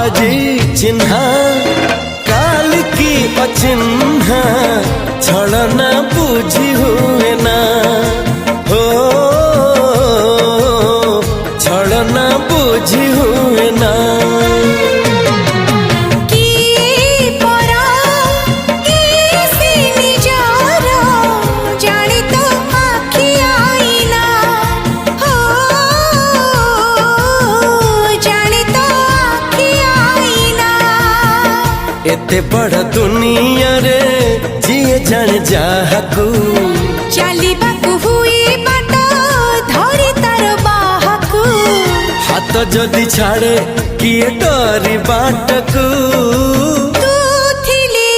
आजी चिन्हा काल की अचिन्हा छलना बुझी हुए ना हो छलना बुझी हुए ना एते बड़ दुनिया रे जिए जान जाहकू चलिबाकू हुई बाट धरी तार बाहकू हाथ जदि छाड़े किए डरी बाटकू तू थिली